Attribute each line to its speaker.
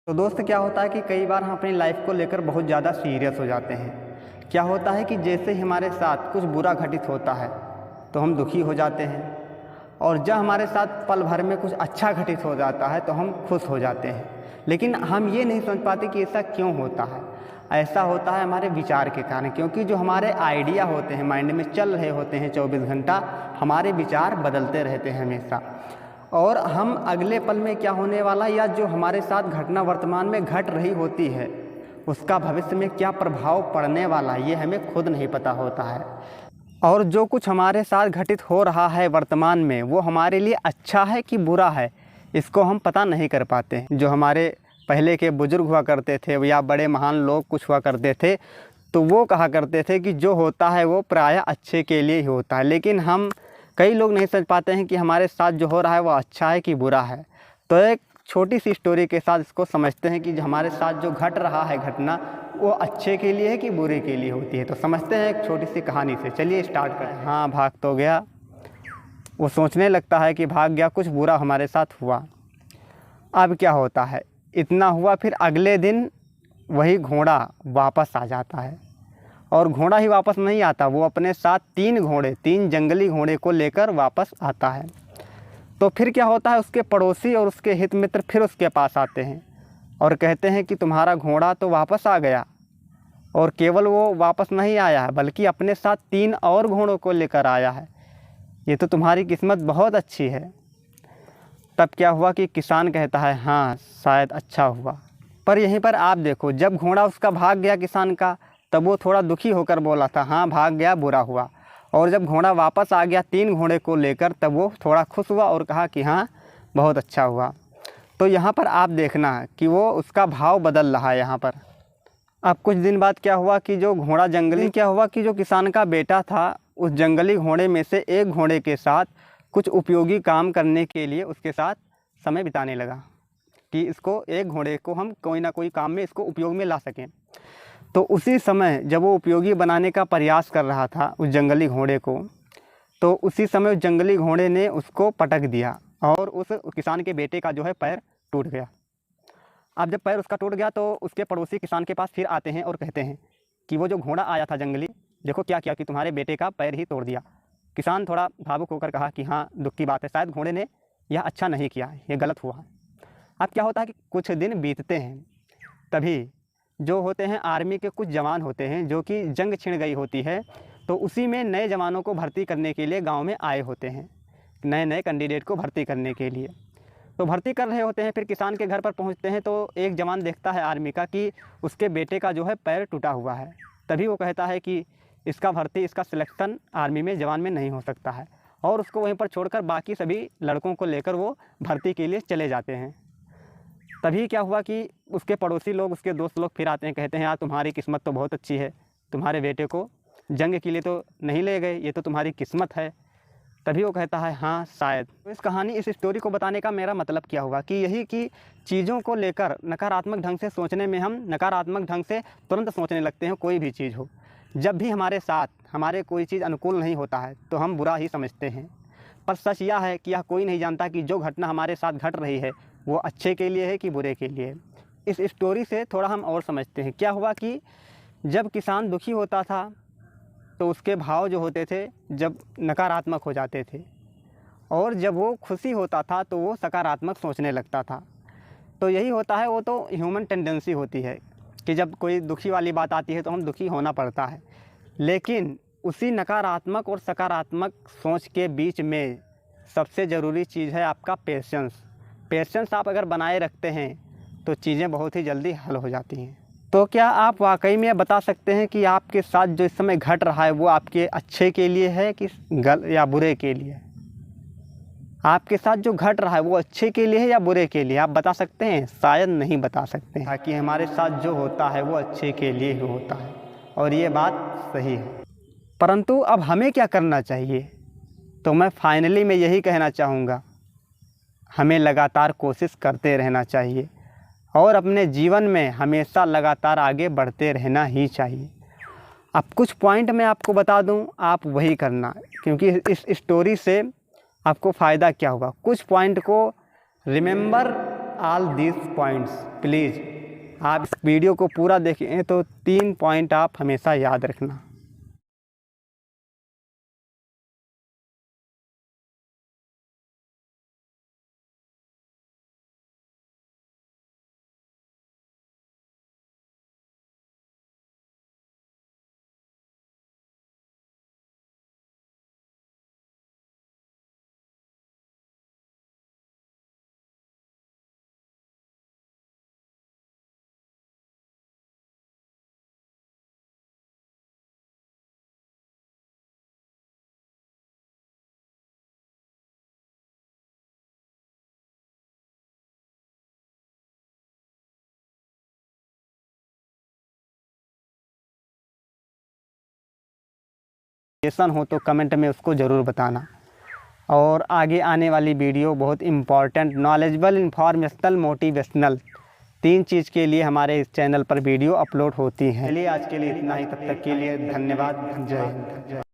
Speaker 1: तो दोस्त क्या होता है कि कई बार हम अपनी लाइफ को लेकर बहुत ज़्यादा सीरियस हो जाते हैं। क्या होता है कि जैसे ही हमारे साथ कुछ बुरा घटित होता है तो हम दुखी हो जाते हैं, और जब हमारे साथ पल भर में कुछ अच्छा घटित हो जाता है तो हम खुश हो जाते हैं। लेकिन हम ये नहीं समझ पाते कि ऐसा क्यों होता है। ऐसा होता है हमारे विचार के कारण, क्योंकि जो हमारे आइडिया होते हैं, माइंड में चल रहे होते हैं 24 घंटा, हमारे विचार बदलते रहते हैं हमेशा। और हम अगले पल में क्या होने वाला, या जो हमारे साथ घटना वर्तमान में घट रही होती है उसका भविष्य में क्या प्रभाव पड़ने वाला, ये हमें खुद नहीं पता होता है। और जो कुछ हमारे साथ घटित हो रहा है वर्तमान में, वो हमारे लिए अच्छा है कि बुरा है, इसको हम पता नहीं कर पाते। जो हमारे पहले के बुजुर्ग हुआ करते थे या बड़े महान लोग कुछ हुआ करते थे, तो वो कहा करते थे कि जो होता है वो प्रायः अच्छे के लिए ही होता है। लेकिन हम कई लोग नहीं समझ पाते हैं कि हमारे साथ जो हो रहा है वो अच्छा है कि बुरा है। तो एक छोटी सी स्टोरी के साथ इसको समझते हैं कि हमारे साथ जो घट रहा है घटना, वो अच्छे के लिए है कि बुरे के लिए होती है। तो समझते हैं एक छोटी सी कहानी से। चलिए स्टार्ट करें। हाँ, भाग तो गया। वो सोचने लगता है कि भाग गया, कुछ बुरा हमारे साथ हुआ। अब क्या होता है, इतना हुआ, फिर अगले दिन वही घोड़ा वापस आ जाता है। और घोड़ा ही वापस नहीं आता, वो अपने साथ 3 जंगली घोड़े को लेकर वापस आता है। तो फिर क्या होता है, उसके पड़ोसी और उसके हित मित्र फिर उसके पास आते हैं और कहते हैं कि तुम्हारा घोड़ा तो वापस आ गया, और केवल वो वापस नहीं आया है बल्कि अपने साथ 3 और घोड़ों को लेकर आया है। ये तो तुम्हारी किस्मत बहुत अच्छी है। तब क्या हुआ कि किसान कहता है, हाँ शायद अच्छा हुआ। पर यहीं पर आप देखो, जब घोड़ा उसका भाग गया किसान का, तब वो थोड़ा दुखी होकर बोला था, हाँ भाग गया, बुरा हुआ। और जब घोड़ा वापस आ गया 3 घोड़े को लेकर, तब वो थोड़ा खुश हुआ और कहा कि हाँ बहुत अच्छा हुआ। तो यहाँ पर आप देखना कि वो उसका भाव बदल रहा है यहाँ पर। अब कुछ दिन बाद क्या हुआ कि जो घोड़ा जंगली, क्या हुआ कि जो किसान का बेटा था, उस जंगली घोड़े में से एक घोड़े के साथ कुछ उपयोगी काम करने के लिए उसके साथ समय बिताने लगा कि इसको, एक घोड़े को हम कोई ना कोई काम में इसको उपयोग में ला सकें। तो उसी समय जब वो उपयोगी बनाने का प्रयास कर रहा था उस जंगली घोड़े को, तो उसी समय उस जंगली घोड़े ने उसको पटक दिया और उस किसान के बेटे का जो है पैर टूट गया। अब जब पैर उसका टूट गया तो उसके पड़ोसी किसान के पास फिर आते हैं और कहते हैं कि वो जो घोड़ा आया था जंगली, देखो क्या किया कि तुम्हारे बेटे का पैर ही तोड़ दिया। किसान थोड़ा भावुक होकर कहा कि हाँ दुख की बात है, शायद घोड़े ने यह अच्छा नहीं किया, ये गलत हुआ। अब क्या होता है कि कुछ दिन बीतते हैं, तभी जो होते हैं आर्मी के कुछ जवान होते हैं जो कि जंग छिड़ गई होती है, तो उसी में नए जवानों को भर्ती करने के लिए गांव में आए होते हैं, नए कैंडिडेट को भर्ती करने के लिए। तो भर्ती कर रहे होते हैं, फिर किसान के घर पर पहुंचते हैं तो एक जवान देखता है आर्मी का कि उसके बेटे का जो है पैर टूटा हुआ है। तभी वो कहता है कि इसका सिलेक्शन आर्मी में जवान में नहीं हो सकता है, और उसको वहीं पर छोड़कर बाकी सभी लड़कों को लेकर वो भर्ती के लिए चले जाते हैं। तभी क्या हुआ कि उसके पड़ोसी लोग, उसके दोस्त लोग फिर आते हैं, कहते हैं यार तुम्हारी किस्मत तो बहुत अच्छी है, तुम्हारे बेटे को जंग के लिए तो नहीं ले गए, ये तो तुम्हारी किस्मत है। तभी वो कहता है हाँ शायद। तो इस स्टोरी को बताने का मेरा मतलब क्या हुआ कि यही कि चीज़ों को लेकर नकारात्मक ढंग से सोचने में, हम नकारात्मक ढंग से तुरंत सोचने लगते हैं। कोई भी चीज़ हो, जब भी हमारे साथ हमारे कोई चीज़ अनुकूल नहीं होता है तो हम बुरा ही समझते हैं। पर सच यह है कि यह कोई नहीं जानता कि जो घटना हमारे साथ घट रही है वो अच्छे के लिए है कि बुरे के लिए। इस स्टोरी से थोड़ा हम और समझते हैं। क्या हुआ कि जब किसान दुखी होता था तो उसके भाव जो होते थे जब नकारात्मक हो जाते थे, और जब वो खुशी होता था तो वो सकारात्मक सोचने लगता था। तो यही होता है, वो तो ह्यूमन टेंडेंसी होती है कि जब कोई दुखी वाली बात आती है तो हम दुखी होना पड़ता है। लेकिन उसी नकारात्मक और सकारात्मक सोच के बीच में सबसे ज़रूरी चीज़ है आपका पेशेंस। पेशेंस आप अगर बनाए रखते हैं तो चीज़ें बहुत ही जल्दी हल हो जाती हैं। तो क्या आप वाकई में बता सकते हैं कि आपके साथ जो इस समय घट रहा है वो आपके अच्छे के लिए है कि या बुरे के लिए? आपके साथ जो घट रहा है वो अच्छे के लिए है या बुरे के लिए, आप बता सकते हैं? शायद नहीं बता सकते हैं, ताकि हमारे साथ जो होता है वो अच्छे के लिए ही होता है, और ये बात सही है। परंतु अब हमें क्या करना चाहिए? तो मैं फाइनली मैं यही कहना चाहूँगा, हमें लगातार कोशिश करते रहना चाहिए और अपने जीवन में हमेशा लगातार आगे बढ़ते रहना ही चाहिए। अब कुछ पॉइंट मैं आपको बता दूं, आप वही करना, क्योंकि इस स्टोरी से आपको फ़ायदा क्या होगा। कुछ पॉइंट को remember all this points please. आप इस वीडियो को पूरा देखें तो 3 पॉइंट आप हमेशा याद रखना। क्वेश्चन हो तो कमेंट में उसको ज़रूर बताना। और आगे आने वाली वीडियो बहुत इम्पॉर्टेंट, नॉलेजेबल, इंफॉर्मेशनल, मोटिवेशनल 3 चीज़ के लिए हमारे इस चैनल पर वीडियो अपलोड होती हैं। चलिए आज के लिए इतना ही, तब तक के लिए धन्यवाद। जय हिंद।